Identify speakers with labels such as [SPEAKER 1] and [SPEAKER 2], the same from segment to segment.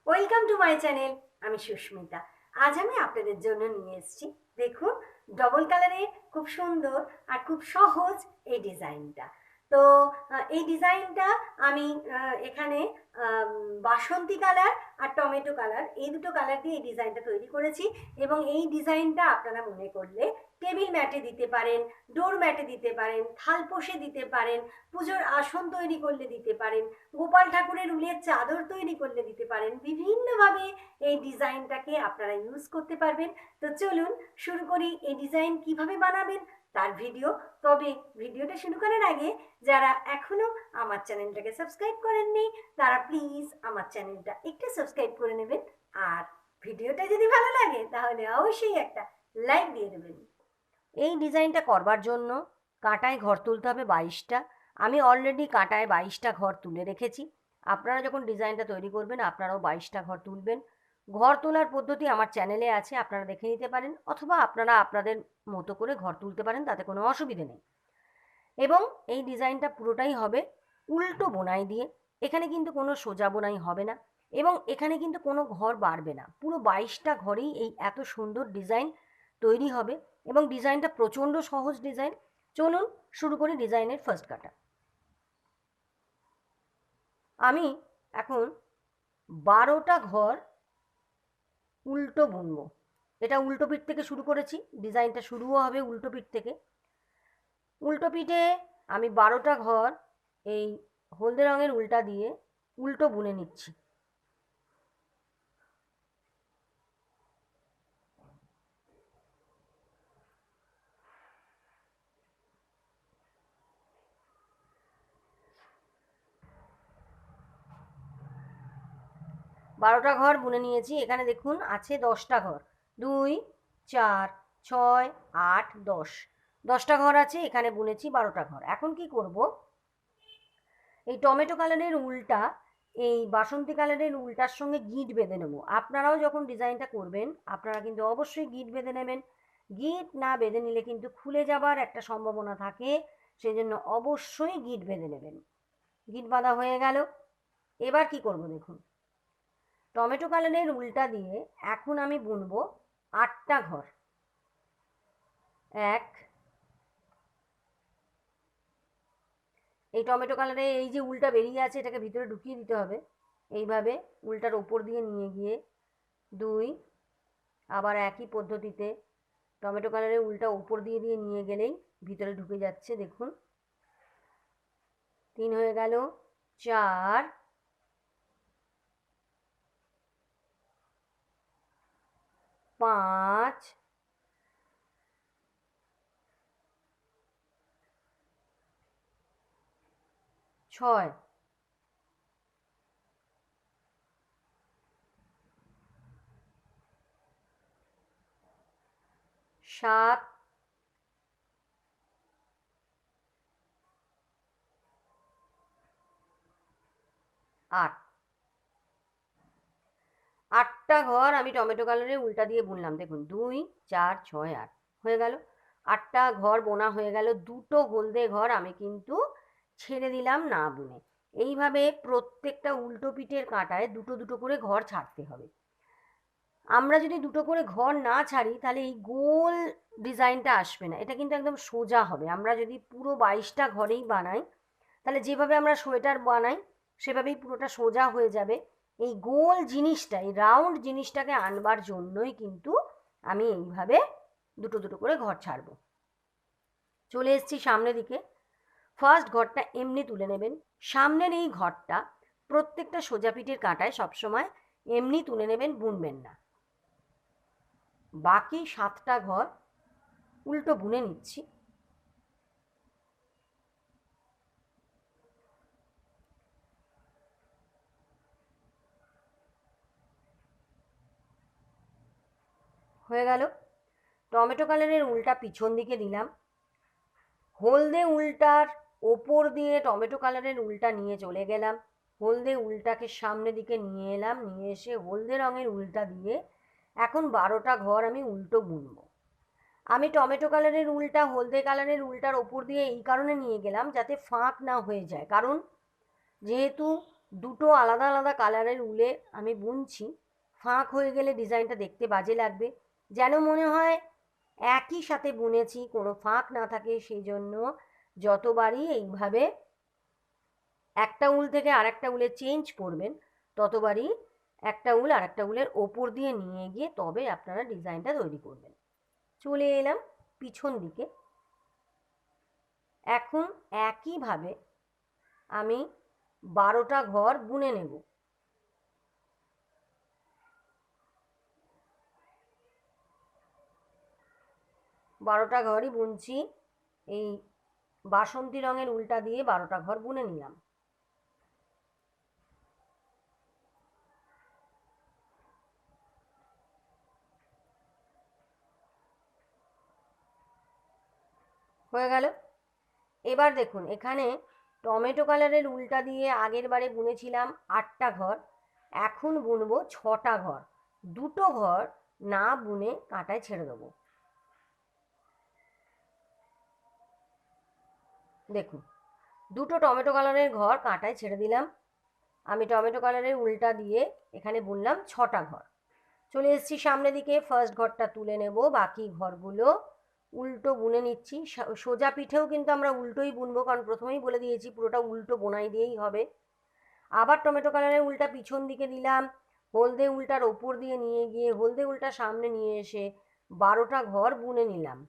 [SPEAKER 1] Welcome to my channel. আমি সুস্মিতা। আজ আমি আপনাদের জন্য নিয়ে এসেছি, দেখুন, ডবল কালারে খুব সুন্দর আর খুব সহজ এই ডিজাইনটা। তো এই ডিজাইনটা আমি এখানে বাসন্তী কালার আর টমেটো কালার, এই দুটো কালার দিয়ে এই ডিজাইনটা তৈরি করেছি। এবং এই ডিজাইনটা আপনারা মনে করলে টেবিল ম্যাটে দিতে পারেন, ডোর ম্যাটে দিতে পারেন, থালপোষে দিতে পারেন, পুজোর আসন তৈরি করলে দিতে পারেন, গোপাল ঠাকুরের উলের চাদর তৈরি করলে দিতে পারেন। বিভিন্নভাবে এই ডিজাইনটাকে আপনারা ইউজ করতে পারবেন। তো চলুন শুরু করি এই ডিজাইন কিভাবে বানাবেন তার ভিডিও। তবে ভিডিওটা শুরু করার আগে যারা এখনো আমার চ্যানেলটাকে সাবস্ক্রাইব করেননি তারা প্লিজ আমার চ্যানেলটা একটু সাবস্ক্রাইব করে নেবেন। আর ভিডিওটা যদি ভালো লাগে তাহলে অবশ্যই একটা লাইক দিয়ে দেবেন। এই ডিজাইনটা করবার জন্য কাঁটায় ঘর তুলতে হবে 22টা। আমি অলরেডি কাঁটায় 22টা ঘর তুলে রেখেছি। আপনারা যখন ডিজাইনটা তৈরি করবেন আপনারাও 22টা ঘর তুলবেন। ঘর তোলার পদ্ধতি আমার চ্যানেলে আছে, আপনারা দেখে নিতে পারেন, অথবা আপনারা আপনাদের মতো করে ঘর তুলতে পারেন, তাতে কোনো অসুবিধে নেই। এবং এই ডিজাইনটা পুরোটাই হবে উল্টো বোনাই দিয়ে। এখানে কিন্তু কোনো সোজা বোনাই হবে না, এবং এখানে কিন্তু কোনো ঘর বাড়বে না। পুরো 22টা ঘরেই এই এত সুন্দর ডিজাইন তৈরি হবে, এবং ডিজাইনটা প্রচণ্ড সহজ ডিজাইন। চলুন শুরু করি ডিজাইনের ফার্স্ট কাটা। আমি এখন 12টা ঘর উল্টো বুনবো। এটা উল্টো পিঠ থেকে শুরু করেছি, ডিজাইনটা শুরুও হবে উল্টো পিঠ থেকে। উল্টো পিঠে আমি 12টা ঘর এই হলদে রঙের উল্টা দিয়ে উল্টো বুনে নিচ্ছি। বারোটা ঘর বুনে নিয়েছি। এখানে দেখুন আছে 10টা ঘর, 2 4 6 8 10, 10টা ঘর আছে। এখানে বুনেছি 12টা ঘর। এখন কি করব, এই টমেটো কালারের উলটা এই বাসন্তী কালারের উলটার সঙ্গে গিট বেঁধে নেব। আপনারাও যখন ডিজাইনটা করবেন আপনারা কিন্তু অবশ্যই গিট বেঁধে নেবেন। গিট না বেঁধে নিলে কিন্তু খুলে যাবার একটা সম্ভাবনা থাকে, সেই জন্য অবশ্যই গিট বেঁধে নেবেন। গিট বাঁধা হয়ে গেল। এবার কি করব দেখুন, টমেটো কালারের উলটা দিয়ে এখন আমি বুনবো 8টা ঘর। 1, এই টমেটো কালারে এই যে উলটা বেরিয়ে আছে এটাকে ভিতরে ঢুকিয়ে দিতে হবে। এইভাবে উলটার ওপর দিয়ে নিয়ে গিয়ে 2, আবার একই পদ্ধতিতে টমেটো কালারের উলটা ওপর দিয়ে দিয়ে নিয়ে গেলেই ভিতরে ঢুকে যাচ্ছে। দেখুন 3 হয়ে গেল, 4, 5, 6, 7, 8। 8টা ঘর আমি টমেটো কালারের উলটা দিয়ে বুনলাম। দেখুন 2 4 6 8 হয়ে গেল। 8টা ঘর বোনা হয়ে গেল। 2টো হলদে ঘর আমি কিন্তু ছেড়ে দিলাম না বুনে। এইভাবে প্রত্যেকটা উল্টো পিঠের কাঁটায় দুটো দুটো করে ঘর ছাড়তে হবে। আমরা যদি দুটো করে ঘর না ছাড়ি তাহলে এই গোল ডিজাইনটা আসবে না, এটা কিন্তু একদম সোজা হবে। আমরা যদি পুরো 22টা ঘরেই বানাই তাহলে যেভাবে আমরা সোয়েটার বানাই সেভাবেই পুরোটা সোজা হয়ে যাবে। এই গোল জিনিসটা, এই রাউন্ড জিনিসটাকে আনবার জন্যই কিন্তু আমি এইভাবে দুটো দুটো করে ঘর ছাড়বো। চলে এসেছি সামনের দিকে। ফার্স্ট ঘরটা এমনি তুলে নেবেন। সামনের এই ঘরটা প্রত্যেকটা সোজা পিঠের কাঁটায় সবসময় এমনি তুলে নেবেন, বুনবেন না। বাকি 7টা ঘর উল্টো বুনে নিচ্ছি। হয়ে গেল। টমেটো কালারের উলটা পিছন দিকে দিলাম। হলদে উলটার ওপর দিয়ে টমেটো কালারের উলটা নিয়ে চলে গেলাম। হলদে উলটাকে সামনের দিকে নিয়ে এলাম, নিয়ে এসে হলদে রঙের উলটা দিয়ে এখন 12টা ঘর আমি উল্টো বুনবো। আমি টমেটো কালারের উলটা হলদে কালারের উলটার ওপর দিয়ে এই কারণে নিয়ে গেলাম যাতে ফাঁক না হয়ে যায়, কারণ যেহেতু দুটো আলাদা আলাদা কালারের উলে আমি বুনছি। ফাঁক হয়ে গেলে ডিজাইনটা দেখতে বাজে লাগবে, যেন মনে হয় একই সাথে বুনেছি, কোনো ফাঁক না থাকে। সেই জন্য যতবারই এইভাবে একটা উল থেকে আরেকটা উলে চেঞ্জ করবেন, ততবারই একটা উল আর একটা উলের ওপর দিয়ে নিয়ে গিয়ে তবে আপনারা ডিজাইনটা তৈরি করবেন। চলে এলাম পিছন দিকে। এখন একইভাবে আমি 12টা ঘর বুনে নেব। বারোটা ঘরই বুনছি। এই বাসন্তী রঙের উলটা দিয়ে 12টা ঘর বুনে নিলাম। হয়ে গেল। এবার দেখুন, এখানে টমেটো কালারের উলটা দিয়ে আগের বারে বুনেছিলাম 8টা ঘর, এখন বুনবো 6টা ঘর। দুটো ঘর না বুনে কাঁটায় ছেড়ে দেবো। দেখুন, দুটো টমেটো কালারের ঘর কাঁটায় ছেড়ে দিলাম। আমি টমেটো কালারের উলটা দিয়ে এখানে বুনলাম 6টা ঘর। চলে এসেছি সামনের দিকে, ফার্স্ট ঘরটা তুলে নেব, বাকি ঘরগুলো উল্টো বুনে নিচ্ছি। সোজা পিঠেও কিন্তু আমরা উল্টোই বুনবো, কারণ প্রথমেই বলে দিয়েছি পুরোটা উল্টো বোনাই দিয়েই হবে। আবার টমেটো কালারের উলটা পিছন দিকে দিলাম, হলদে উলটার ওপর দিয়ে নিয়ে গিয়ে হলদে উলটা সামনে নিয়ে এসে 12টা ঘর বুনে নিলাম।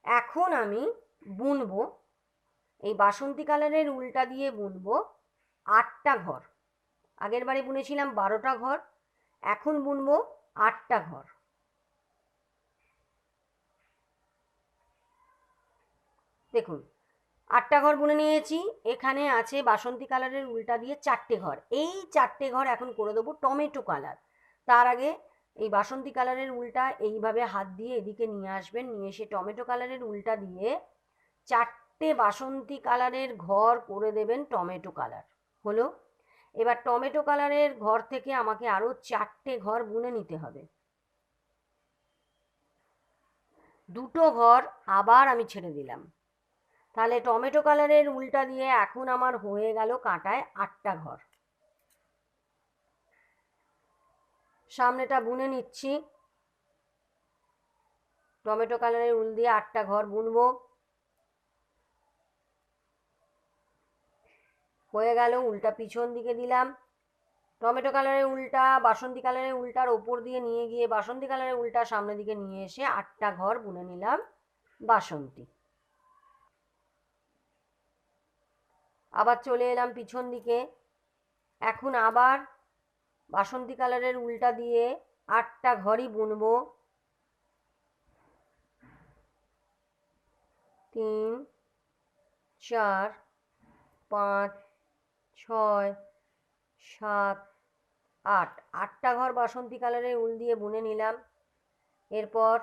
[SPEAKER 1] এখন আমি বুনবো এই বাসন্তী কালারের উলটা দিয়ে বুনবো 8টা ঘর। আগের বারে বুনেছিলাম 12টা ঘর, এখন বুনবো 8টা ঘর। দেখুন, 8টা ঘর বুনে নিয়েছি। এখানে আছে বাসন্তী কালারের উলটা দিয়ে 4টে ঘর। এই 4টে ঘর এখন করে দেবো টমেটো কালার। তার আগে এই বাসন্তী কালারের উলটা এইভাবে হাত দিয়ে এদিকে নিয়ে আসবেন, নিয়ে এসে টমেটো কালারের উলটা দিয়ে 4টে বাসন্তী কালারের ঘর করে দেবেন টমেটো কালার। হলো। এবার টমেটো কালারের ঘর থেকে আমাকে আরও 4টে ঘর বুনে নিতে হবে। দুটো ঘর আবার আমি ছেড়ে দিলাম। তাহলে টমেটো কালারের উলটা দিয়ে এখন আমার হয়ে গেল কাঁটায় 8টা ঘর। সামনেটা বুনে নিচ্ছি। টমেটো কালারের উল দিয়ে 8টা ঘর বুনবো। হয়ে গেল। উলটা পিছন দিকে দিলাম, টমেটো কালারের উলটা বাসন্তী কালারের উলটার ওপর দিয়ে নিয়ে গিয়ে বাসন্তী কালারের উলটা সামনের দিকে নিয়ে এসে 8টা ঘর বুনে নিলাম বাসন্তী। আবার চলে এলাম পিছন দিকে। এখন আবার বাসন্তী কালারের উলটা দিয়ে 8টা ঘরই বুনবো। 3, 4, 5, 6, 7, 8। 8টা ঘর বাসন্তী কালারের উল দিয়ে বুনে নিলাম। এরপর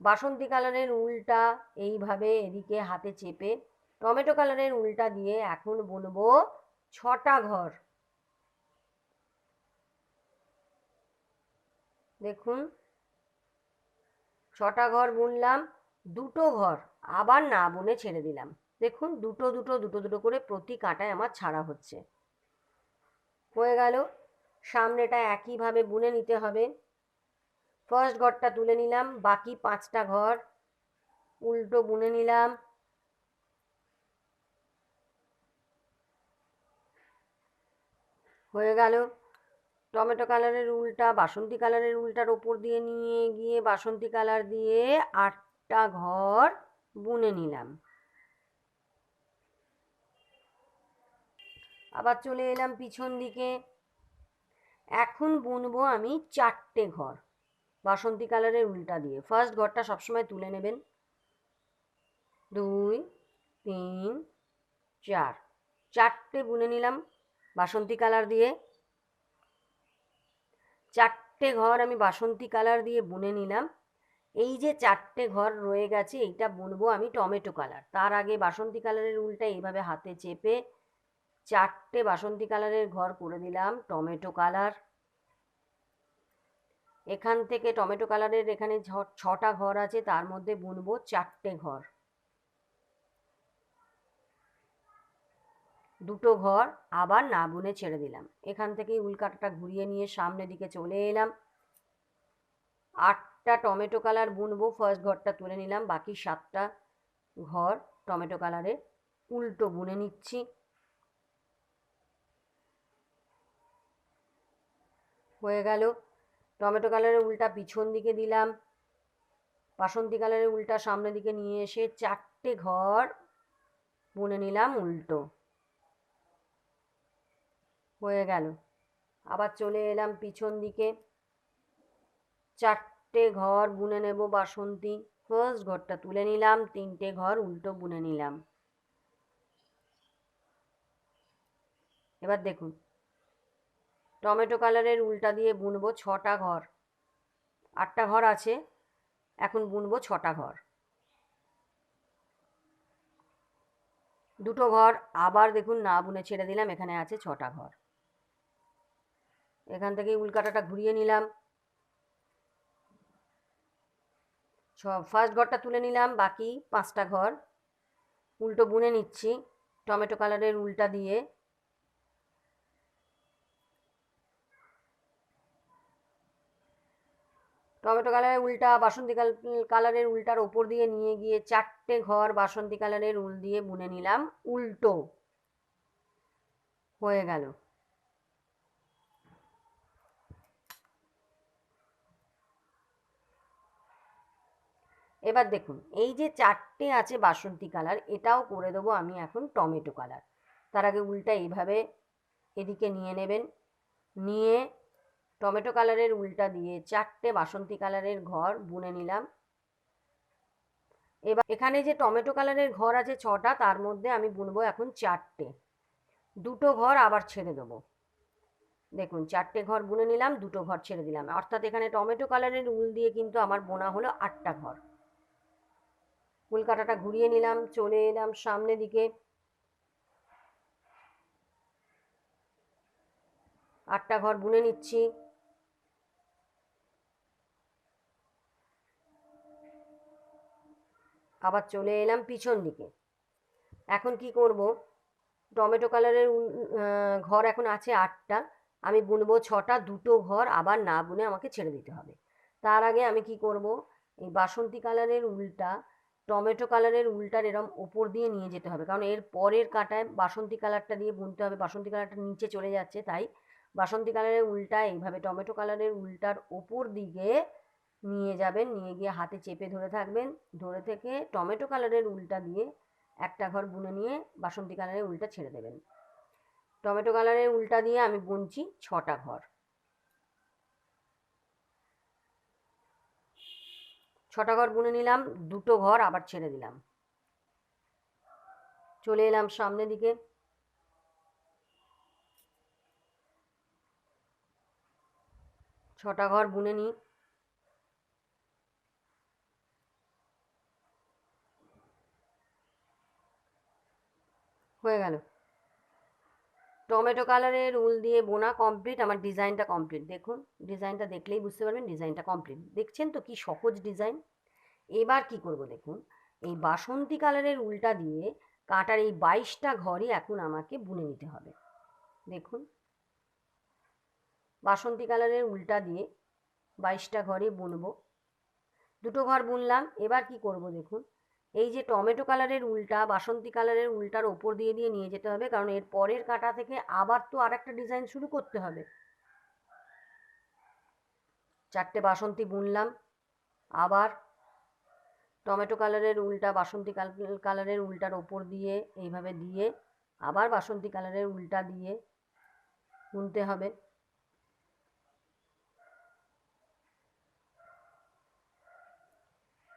[SPEAKER 1] বাসন্তী কালারের উলটা এইভাবে এদিকে হাতে চেপে টমেটো কালারের উলটা দিয়ে এখন বুনবো 6টা ঘর। দেখুন, 6টা ঘর বুনলাম। দুটো ঘর আবার না বুনে ছেড়ে দিলাম। দেখুন, দুটো দুটো দুটো দুটো করে প্রতি কাঁটায় আমার ছাড়া হচ্ছে। হয়ে গেল। সামনেটা একইভাবে বুনে নিতে হবে। ফার্স্ট ঘরটা তুলে নিলাম, বাকি 5টা ঘর উল্টো বুনে নিলাম। হয়ে গেল। টমেটো কালারের উলটা বাসন্তী কালারের উলটার ওপর দিয়ে নিয়ে গিয়ে বাসন্তী কালার দিয়ে 8টা ঘর বুনে নিলাম। আবার চলে এলাম পিছন দিকে। এখন বুনবো আমি 4টে ঘর বাসন্তী কালারের উলটা দিয়ে। ফার্স্ট ঘরটা সবসময় তুলে নেবেন। 2, 3, 4, 4টে বুনে নিলাম বাসন্তী কালার দিয়ে। 4টে ঘর আমি বাসন্তী কালার দিয়ে বুনে নিলাম। এই যে 4টে ঘর রয়ে গেছে, এইটা বুনবো আমি টমেটো কালার। তার আগে বাসন্তী কালারের উলটা এইভাবে হাতে চেপে 4টে বাসন্তী কালারের ঘর করে দিলাম টমেটো কালার। এখান থেকে টমেটো কালারের এখানে 6টা ঘর আছে, তার মধ্যে বুনবো 4টে ঘর। দুটো ঘর আবার না বুনে ছেড়ে দিলাম। এখান থেকেই উল্কাটাটা ঘুরিয়ে নিয়ে সামনের দিকে চলে এলাম। 8টা টমেটো কালার বুনবো। ফার্স্ট ঘরটা তুলে নিলাম, বাকি 7টা ঘর টমেটো কালারে উল্টো বুনে নিচ্ছি। হয়ে গেল। টমেটো কালারের উল্টা পিছন দিকে দিলাম, বাসন্তী কালারের উল্টা সামনের দিকে নিয়ে এসে 4টে ঘর বুনে নিলাম উল্টো। হয়ে গেল। আবার চলে এলাম পিছন দিকে, 4টে ঘর বুনে নেব বাসন্তী। ফার্স্ট ঘরটা তুলে নিলাম, 3টে ঘর উল্টো বুনে নিলাম। এবার দেখুন, টমেটো কালারের উল্টা দিয়ে বুনবো 6টা ঘর। 8টা ঘর আছে, এখন বুনবো 6টা ঘর। দুটো ঘর আবার দেখুন না বুনে ছেড়ে দিলাম, এখানে আছে 6টা ঘর। এখান থেকে উল্কাটাটা ঘুরিয়ে নিলাম, ফার্স্ট ঘরটা তুলে নিলাম, বাকি 5টা ঘর উল্টো বুনে নিচ্ছি টমেটো কালারের উল্টা দিয়ে। টমেটো কালারের উল্টা বাসন্তী কালারের উল্টার ওপর দিয়ে নিয়ে গিয়ে 4টে ঘর বাসন্তী কালারের উল দিয়ে বুনে নিলাম উল্টো। হয়ে গেল। এবার দেখুন, এই যে 4টে আছে বাসন্তী কালার, এটাও করে দেবো আমি এখন টমেটো কালার। তার আগে উলটা এইভাবে এদিকে নিয়ে নেবেন, নিয়ে টমেটো কালারের উল্টা দিয়ে 4টে বাসন্তী কালারের ঘর বুনে নিলাম। এবার এখানে যে টমেটো কালারের ঘর আছে 6টা, তার মধ্যে আমি বুনবো এখন 4টে। দুটো ঘর আবার ছেড়ে দেবো। দেখুন 4টে ঘর বুনে নিলাম, দুটো ঘর ছেড়ে দিলাম, অর্থাৎ এখানে টমেটো কালারের উল দিয়ে কিন্তু আমার বোনা হলো 8টা ঘর। উল কাঁটাটা ঘুরিয়ে নিলাম, চলে এলাম সামনে দিকে, 8টা ঘর বুনে নিচ্ছি। আবার চলে এলাম পিছন দিকে। এখন কি করব, টমেটো কালারের ঘর এখন আছে 8টা, আমি বুনবো 6টা। দুটো ঘর আবার না বুনে আমাকে ছেড়ে দিতে হবে। তার আগে আমি কি করব, এই বাসন্তী কালারের উলটা টমেটো কালারের উলটার এরম ওপর দিয়ে নিয়ে যেতে হবে, কারণ এর পরের কাটায় বাসন্তী কালারটা দিয়ে বুনতে হবে। বাসন্তী কালারটা নিচে চলে যাচ্ছে, তাই বাসন্তী কালারের উলটা এইভাবে টমেটো কালারের উলটার ওপর দিকে নিয়ে যাবেন, নিয়ে গিয়ে হাতে চেপে ধরে থাকবেন, ধরে থেকে টমেটো কালারের উলটা দিয়ে একটা ঘর বুনে নিয়ে বাসন্তী কালারের উলটা ছেড়ে দেবেন। টমেটো কালারের উলটা দিয়ে আমি বুনছি 6টা ঘর। 6টা ঘর বুনে নিলাম, দুটো ঘর আবার ছেড়ে দিলাম। চলে এলাম সামনের দিকে, ছটা ঘর বুনে নিই। হয়ে গেল। টমেটো কালারের উল দিয়ে বোনা কমপ্লিট, আমার ডিজাইনটা কমপ্লিট। দেখুন ডিজাইনটা দেখলেই বুঝতে পারবেন ডিজাইনটা কমপ্লিট। দেখছেন তো কি সহজ ডিজাইন। এবার কি করব দেখুন, এই বাসন্তী কালারের উলটা দিয়ে কাঁটার এই 22টা ঘরই এখন আমাকে বুনে নিতে হবে। দেখুন বাসন্তী কালারের উলটা দিয়ে 22টা ঘরই বুনবো। দুটো ঘর বুনলাম। এবার কি করব দেখুন, এই যে টমেটো কালারের উলটা বাসন্তী কালারের উলটার ওপর দিয়ে দিয়ে নিয়ে যেতে হবে, কারণ এর পরের কাঁটা থেকে আবার তো আর একটা ডিজাইন শুরু করতে হবে। 4টে বাসন্তী বুনলাম, আবার টমেটো কালারের উলটা বাসন্তী কালারের উলটার ওপর দিয়ে এইভাবে দিয়ে আবার বাসন্তী কালারের উলটা দিয়ে বুনতে হবে।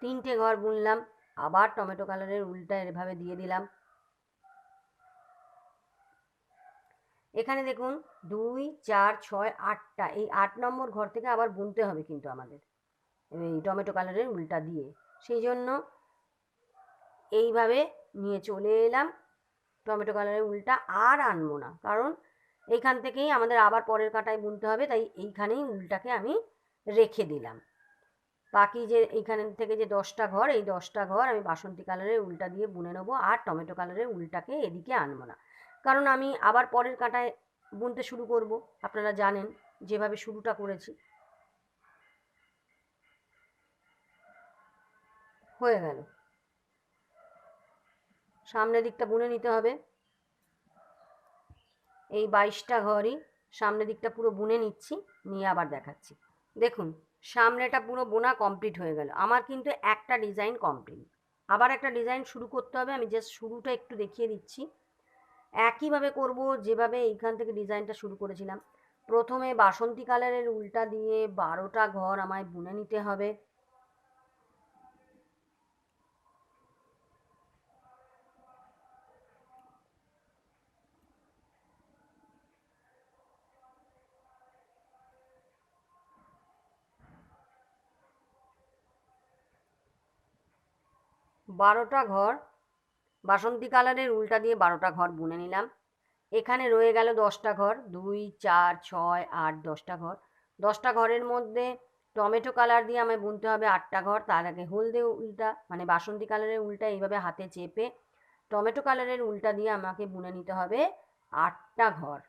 [SPEAKER 1] তিনটে ঘর বুনলাম, আবার টমেটো কালারের উলটা এভাবে দিয়ে দিলাম। এখানে দেখুন 2 4 6 8টা, এই 8 নম্বর ঘর থেকে আবার বুনতে হবে কিন্তু আমাদের এই টমেটো কালারের উলটা দিয়ে। সেই জন্য এইভাবে নিয়ে চলে এলাম। টমেটো কালারের উলটা আর আনবো না, কারণ এইখান থেকেই আমাদের আবার পরের কাঁটায় বুনতে হবে, তাই এইখানেই উলটাকে আমি রেখে দিলাম। বাকি যে এইখান থেকে যে 10টা ঘর, এই 10টা ঘর আমি বাসন্তী কালারের উলটা দিয়ে বুনে নেবো, আর টমেটো কালারের উলটাকে এদিকে আনবো না। কারণ আমি আবার পরের কাঁটায় বুনতে শুরু করব। আপনারা জানেন যেভাবে শুরুটা করেছি। হয়ে গেল, সামনের দিকটা বুনে নিতে হবে। এই 22টা ঘরই সামনের দিকটা পুরো বুনে নিচ্ছি, নিয়ে আবার দেখাচ্ছি। দেখুন সামনেটা পুরো বোনা কমপ্লিট হয়ে গেল। আমার কিন্তু একটা ডিজাইন কমপ্লিট, আবার একটা ডিজাইন শুরু করতে হবে। আমি জাস্ট শুরুটা একটু দেখিয়ে দিচ্ছি। একইভাবে করব যেভাবে এইখান থেকে ডিজাইনটা শুরু করেছিলাম। প্রথমে বাসন্তী কালারের উল্টা দিয়ে 12টা ঘর আমায় বুনে নিতে হবে। বারোটা ঘর বাসন্তী কালারের উল্টা দিয়ে 12টা ঘর বুনে নিলাম। এখানে রয়ে গেল 10টা ঘর, 2 4 6 8 10টা ঘর। 10টা ঘরের মধ্যে টমেটো কালার দিয়ে আমায় বুনতে হবে 8টা ঘর। তার আগে হলদে উল্টা মানে বাসন্তী কালারের উল্টা এইভাবে হাতে চেপে টমেটো কালারের উল্টা দিয়ে আমাকে বুনে নিতে হবে 8টা ঘর।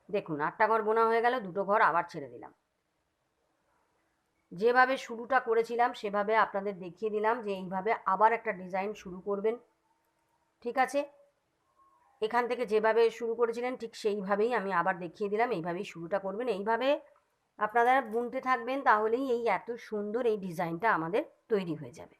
[SPEAKER 1] দেখুন 8টা ঘর বোনা হয়ে গেল, 2টো ঘর আবার ছেড়ে দিলাম। যেভাবে শুরুটা করেছিলাম সেভাবে আপনাদের দেখিয়ে দিলাম যে এইভাবে আবার একটা ডিজাইন শুরু করবেন। ঠিক আছে, এখান থেকে যেভাবে শুরু করেছিলেন ঠিক সেইভাবেই আমি আবার দেখিয়ে দিলাম, এইভাবেই শুরুটা করবেন। এইভাবে আপনারা বুনতে থাকবেন, তাহলেই এই এত সুন্দর এই ডিজাইনটা আমাদের তৈরি হয়ে যাবে।